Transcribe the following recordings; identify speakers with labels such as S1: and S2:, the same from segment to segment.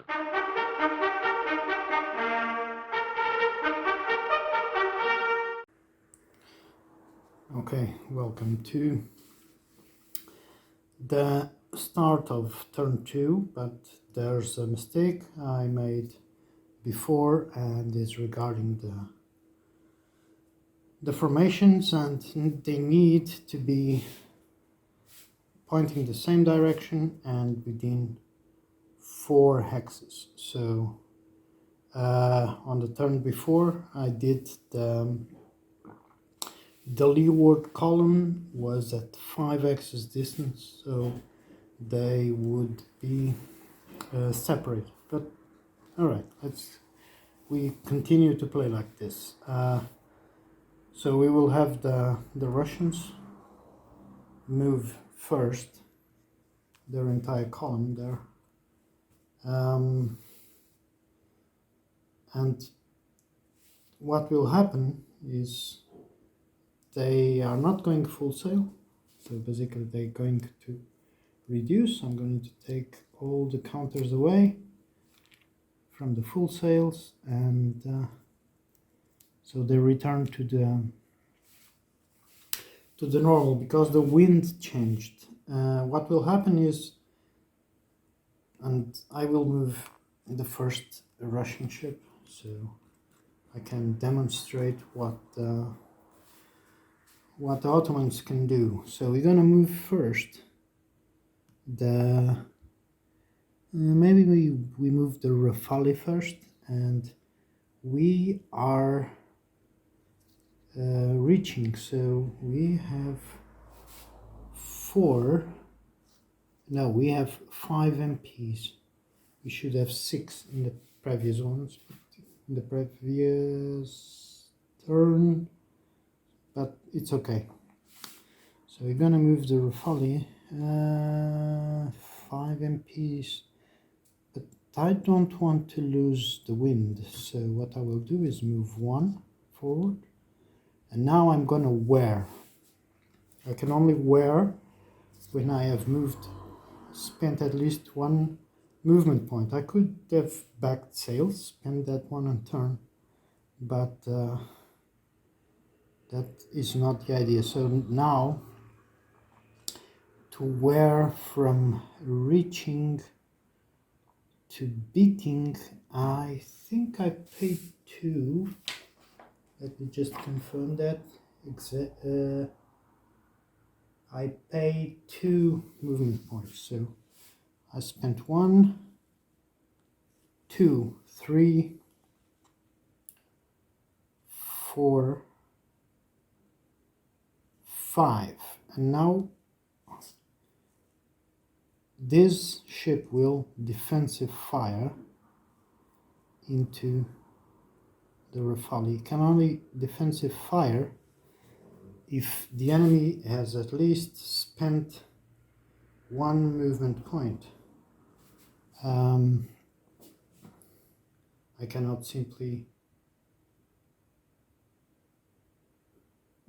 S1: Okay, welcome to the start of turn 2, but there's a mistake I made before, and is regarding the formations, and they need to be pointing the same direction and within 4 hexes. So on the turn before I did the leeward column was at 5 hexes distance, so they would be separate. But all right, we continue to play like this. So we will have the Russians move first, their entire column there, and what will happen is they are not going full sail, so basically they're going to reduce. I'm going to take all the counters away from the full sails, and so they return to the normal because the wind changed. What will happen is, and I will move the first Russian ship so I can demonstrate what the Ottomans can do. So we're gonna move first maybe we move the Rafale first, and we are reaching, so we have 5 MPs. We should have 6 in the previous ones, in the previous turn, but it's okay. So we're gonna move the Rafale, 5 MPs, but I don't want to lose the wind, so what I will do is move 1 forward, and now I'm gonna wear. I can only wear when I have spent at least 1 movement point. I could have backed sails, spend that one and turn, but that is not the idea. So now, to wear from reaching to beating, I think I paid 2. Let me just confirm that. I paid 2 movement points. So I spent 1, 2, 3, 4, 5, and now this ship will defensive fire into the Rafale. It can only defensive fire if the enemy has at least spent 1 movement point. I cannot simply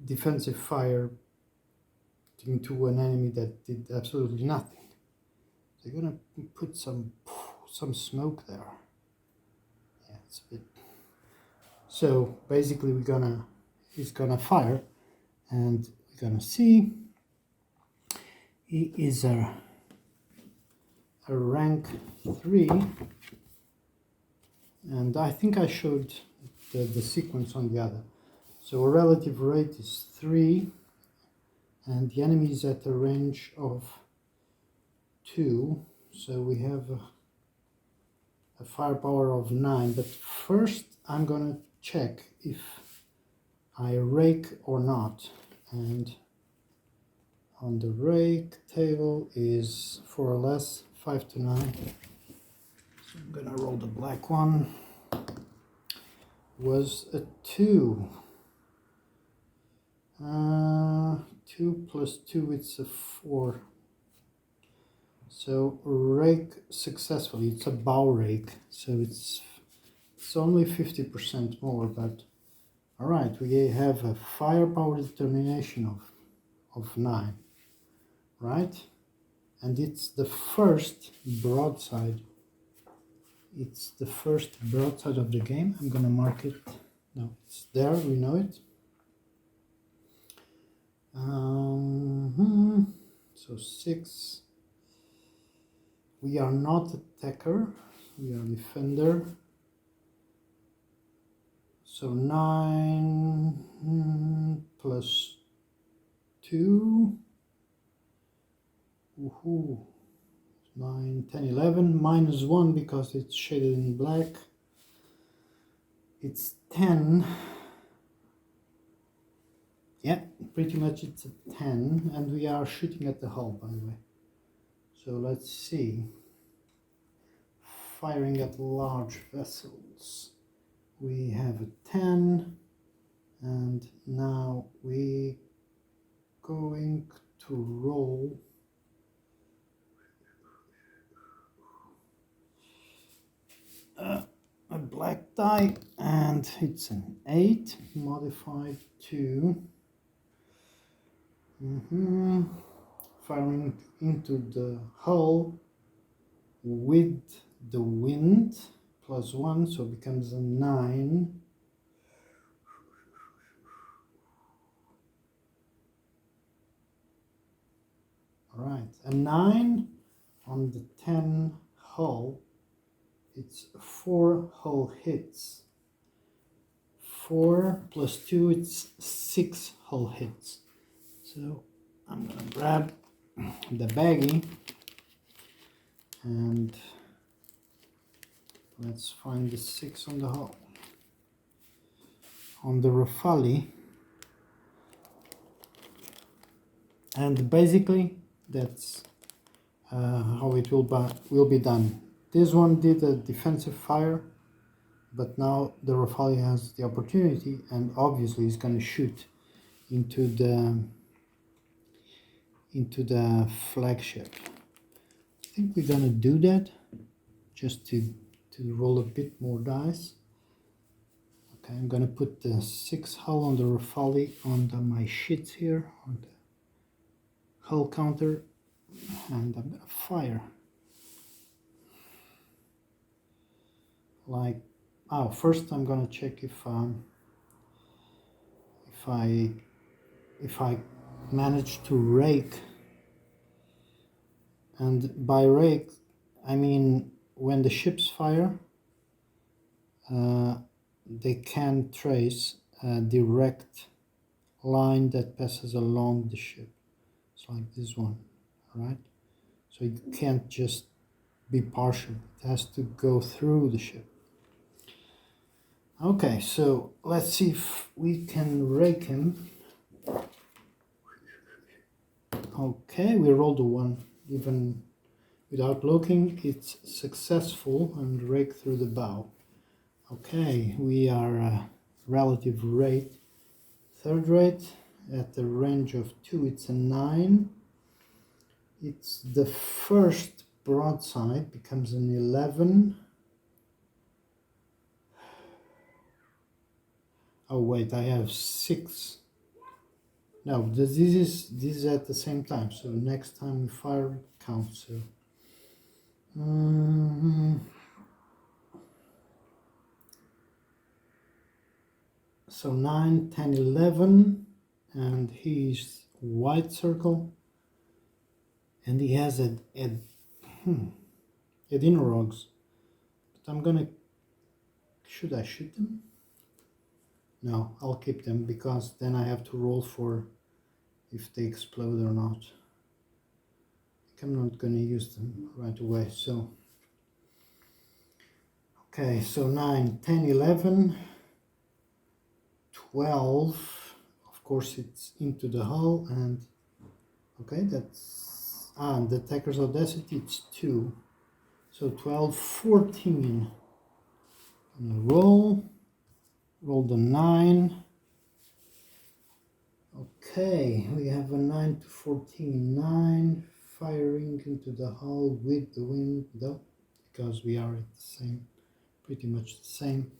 S1: defensive fire into an enemy that did absolutely nothing. They're gonna put some smoke there. Yeah, it's a bit. So basically, he's gonna fire, and we're gonna see he is a rank 3, and I think I showed the sequence on the other. So a relative rate is 3, and the enemy is at a range of 2, so we have a firepower of 9. But first I'm gonna check if I rake or not, and on the rake table is 4 or less, 5 to 9. So I'm gonna roll the black one. Was a 2. 2 plus 2, it's a 4. So rake successfully. It's a bow rake, so it's only 50% more, but all right, we have a firepower determination of 9, right? And it's the first broadside It's the first broadside of the game. I'm gonna mark it. No, it's there, we know it. So 6. We are not attacker, we are defender. So 9 plus 2. Woohoo. 9, 10, 11. Minus 1 because it's shaded in black. It's 10. Yeah, pretty much it's a 10. And we are shooting at the hull, by the way. So let's see. Firing at large vessels. We have a 10. And now we going to roll a black die, and it's an 8 modified to firing into the hull with the wind plus 1, so it becomes a 9. Alright, a 9 on the 10 hull. It's 4 hull hits. 4 plus 2, it's 6 hull hits. So I'm gonna grab the baggie and let's find the 6 on the hull. On the Rafale, and basically that's how it will be done. This one did a defensive fire, but now the Rafale has the opportunity, and obviously is going to shoot into the flagship. I think we're going to do that just to roll a bit more dice. Okay, I'm going to put the 6 hull on the Rafale on my sheets here on the hull counter, and I'm going to fire. Like, first I'm gonna check if I manage to rake, and by rake I mean when the ships fire, they can trace a direct line that passes along the ship. It's like this one, right? So you can't just be partial, it has to go through the ship. Okay, so let's see if we can rake him. Okay, we rolled a 1. Even without looking, it's successful, and rake through the bow. Okay, we are relative rate. Third rate at the range of 2, it's a 9. It's the first broadside, becomes an 11. Oh wait, I have 6. No, this is at the same time, so next time we fire it counts. So so 9, 10, 11, and he's white circle, and he has Edinorogs. But I'm gonna, should I shoot them? No, I'll keep them, because then I have to roll for if they explode or not. I'm not gonna use them right away. So okay, so 9, 10, 11, 12, of course it's into the hull, and okay, that's the attacker's audacity, it's 2, so 12, 14. Roll the 9. Okay, we have a 9 to 14, 9, firing into the hull with the wind, though, because we are at the same, pretty much the same.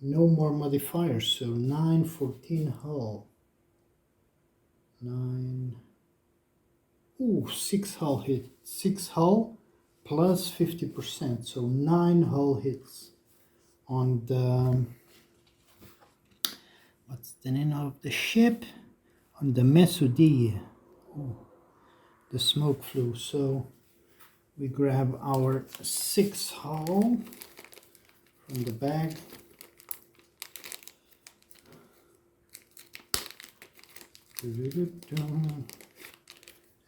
S1: No more modifiers, so 9, 14 hull. 9, Ooh, 6 hull hit. 6 hull plus 50%, so 9 hull hits on the, what's the name of the ship? On the Mesudi. The smoke flew, so we grab our 6 hull from the bag.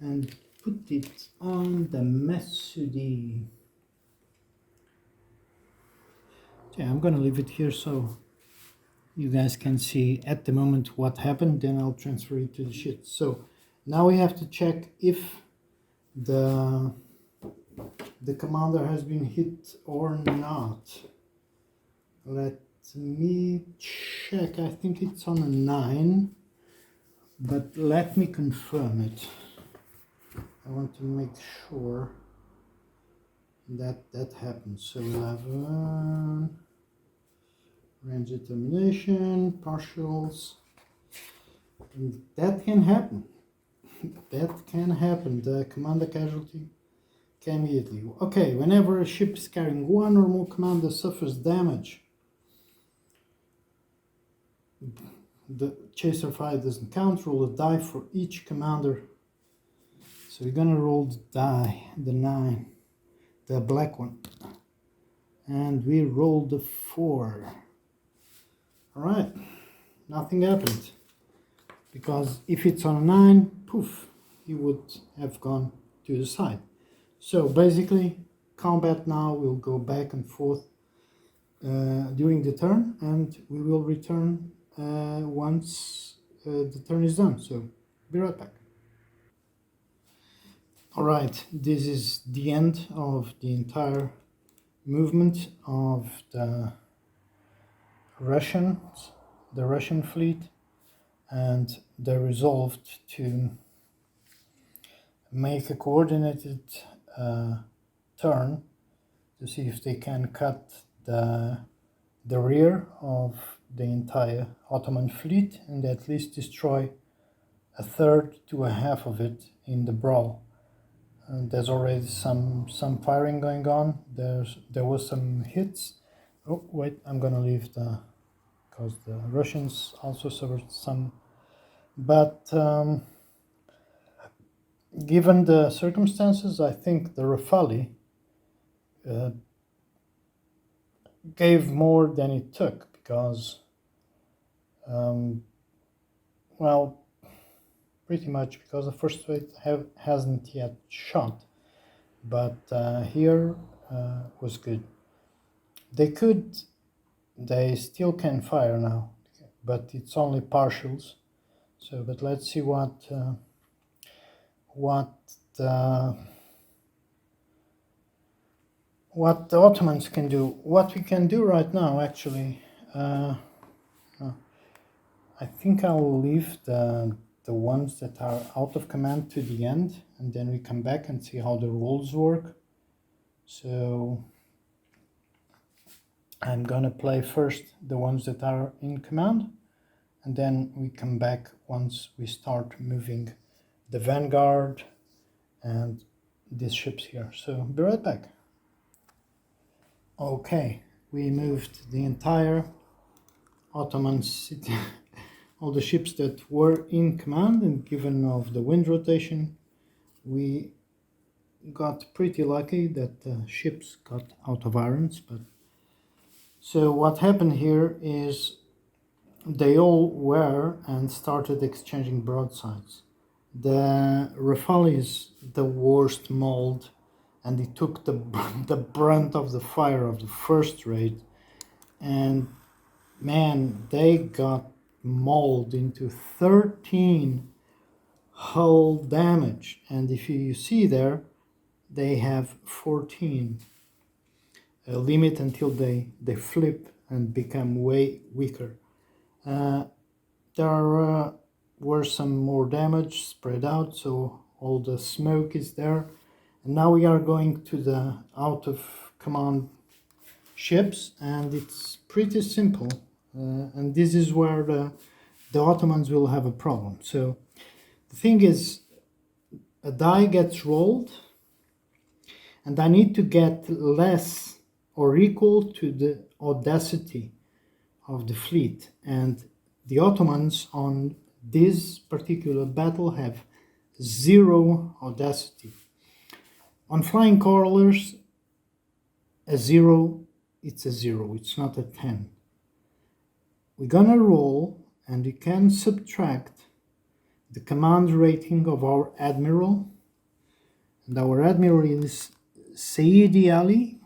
S1: And put it on the Mesudi. Yeah, I'm gonna leave it here so you guys can see at the moment what happened, then I'll transfer it to the sheet. So now we have to check if the commander has been hit or not. Let me check. I think it's on a 9, but let me confirm it. I want to make sure that that happens. So 11, range determination, partials, and that can happen. That can happen. The commander casualty can immediately. Okay, whenever a ship is carrying one or more commander suffers damage, the chaser fire doesn't count. Roll a die for each commander. So we're gonna roll the die, the 9, the black one, and we rolled the 4. All right, nothing happened, because if it's on a 9, poof, he would have gone to the side. So basically, combat now will go back and forth during the turn, and we will return once the turn is done. So be right back. All right, this is the end of the entire movement of the Russian fleet, and they resolved to make a coordinated turn to see if they can cut the rear of the entire Ottoman fleet and at least destroy a third to a half of it in the brawl. And there's already some firing going on. There was some hits. Oh wait, I'm gonna leave because the Russians also suffered some. But given the circumstances, I think the Rafale gave more than it took because, well, pretty much because the first wave hasn't yet shot. But here was good. They still can fire now, but it's only partials. So, but let's see what the Ottomans can do. What we can do right now, actually, I think I'll leave the ones that are out of command to the end, and then we come back and see how the rules work. So I'm gonna play first the ones that are in command, and then we come back once we start moving the Vanguard and these ships here. So be right back. Okay, we moved the entire Ottoman city, all the ships that were in command, and given of the wind rotation, we got pretty lucky that the ships got out of irons. But so what happened here is they all were and started exchanging broadsides. The Rafale is the worst mold, and it took the brunt of the fire of the first raid, and man, they got mauled into 13 hull damage. And if you see there, they have 14 limit until they flip and become way weaker. There were some more damage spread out, so all the smoke is there. And now we are going to the out of command ships, and it's pretty simple. And this is where the Ottomans will have a problem. So the thing is, a die gets rolled, and I need to get less or equal to the audacity of the fleet. And the Ottomans on this particular battle have 0 audacity. On flying colors, a 0, it's a 0, it's not a 10. We're gonna roll, and we can subtract the command rating of our admiral, and our admiral is Saidi Ali,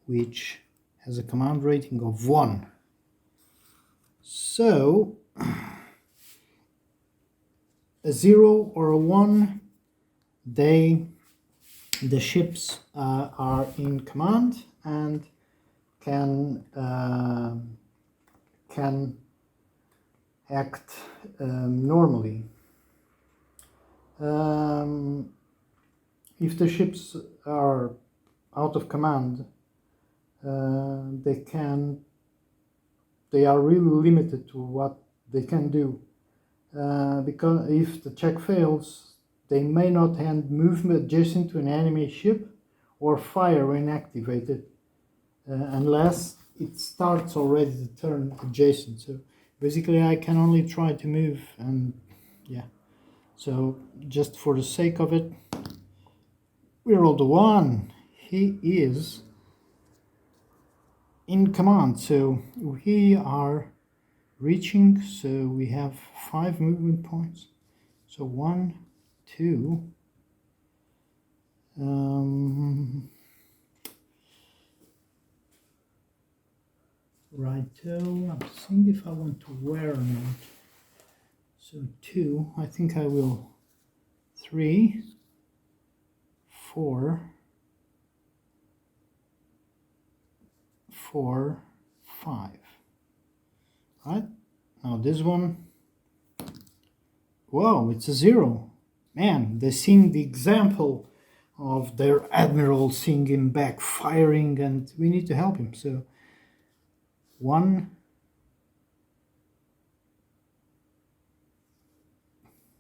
S1: which has a command rating of 1. So a 0 or a 1, the ships are in command and can act normally. If the ships are out of command, they are really limited to what they can do, because if the check fails, they may not end movement adjacent to an enemy ship or fire when activated, unless it starts already the turn adjacent. So basically I can only try to move, and yeah, so just for the sake of it, we rolled a 1. He is in command, so we are reaching, so we have 5 movement points. So 1, 2, righto, I'm seeing if I want to wear or not. So 2, I think I will. 3, 4, 4, 5. Right, now this one, whoa, it's a 0. Man, they're seeing the example of their admiral, seeing him back firing, and we need to help him. So 1,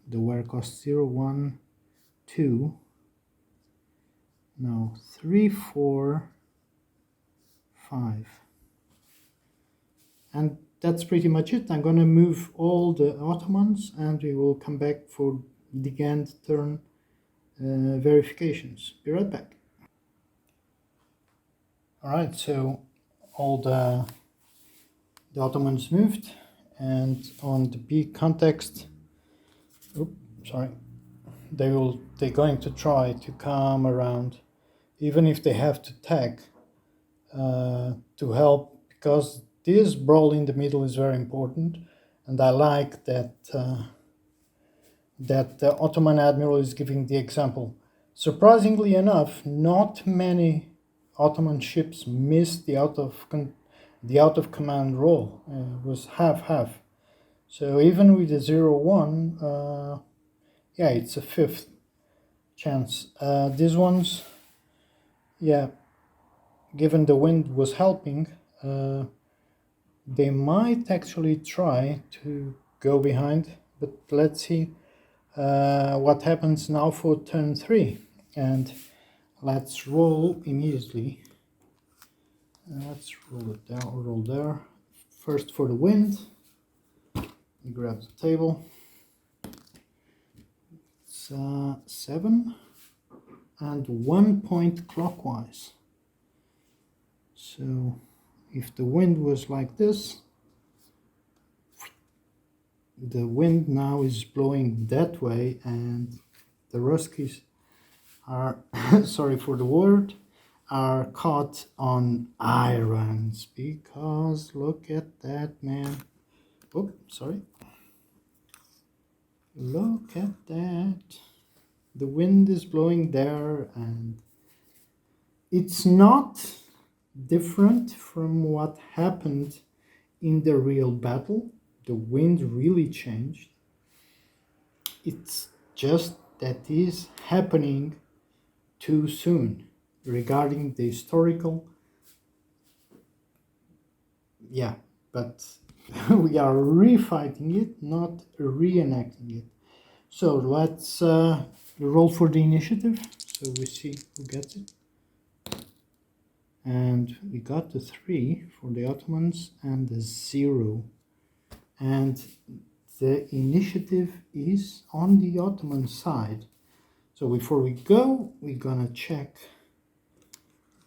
S1: the wear cost 0, 1, 2, now 3, 4, 5, and that's pretty much it. I'm gonna move all the Ottomans, and we will come back for the end turn verifications. Be right back. Alright, so all the Ottomans moved, and on the B context, they're going to try to come around, even if they have to tag to help, because this brawl in the middle is very important, and I like that the Ottoman admiral is giving the example. Surprisingly enough, not many Ottoman ships missed the out of command roll. It was half. So even with the 0-1, yeah, it's a 5th chance. These ones, yeah, given the wind was helping, they might actually try to go behind, but let's see what happens now for turn 3. And let's roll immediately. Let's roll it down, roll there. First for the wind, you grab the table. It's 7 and 1 point clockwise. So if the wind was like this, the wind now is blowing that way, and the Ruskies are, sorry for the word, are caught on irons, because look at that, man. Oh, sorry. Look at that. The wind is blowing there, and it's not different from what happened in the real battle. The wind really changed. It's just that is happening too soon regarding the historical. Yeah, but we are refighting it, not reenacting it. So let's roll for the initiative, so we see who gets it. And we got the 3 for the Ottomans and the 0. And the initiative is on the Ottoman side. So before we go, we're gonna check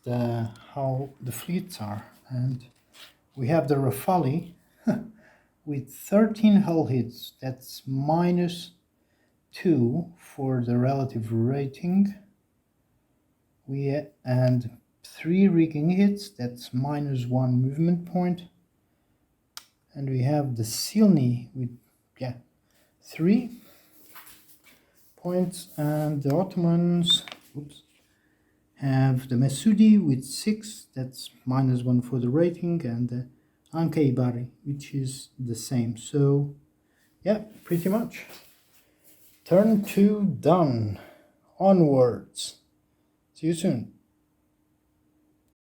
S1: how the fleets are. And we have the Rafale with 13 hull hits. That's -2 for the relative rating. And 3 rigging hits. That's -1 movement point. And we have the Silni with 3 points, and the Ottomans have the Mesudi with 6, that's -1 for the rating, and the Ankeibari, which is the same. So yeah, pretty much. Turn 2 done. Onwards. See you soon.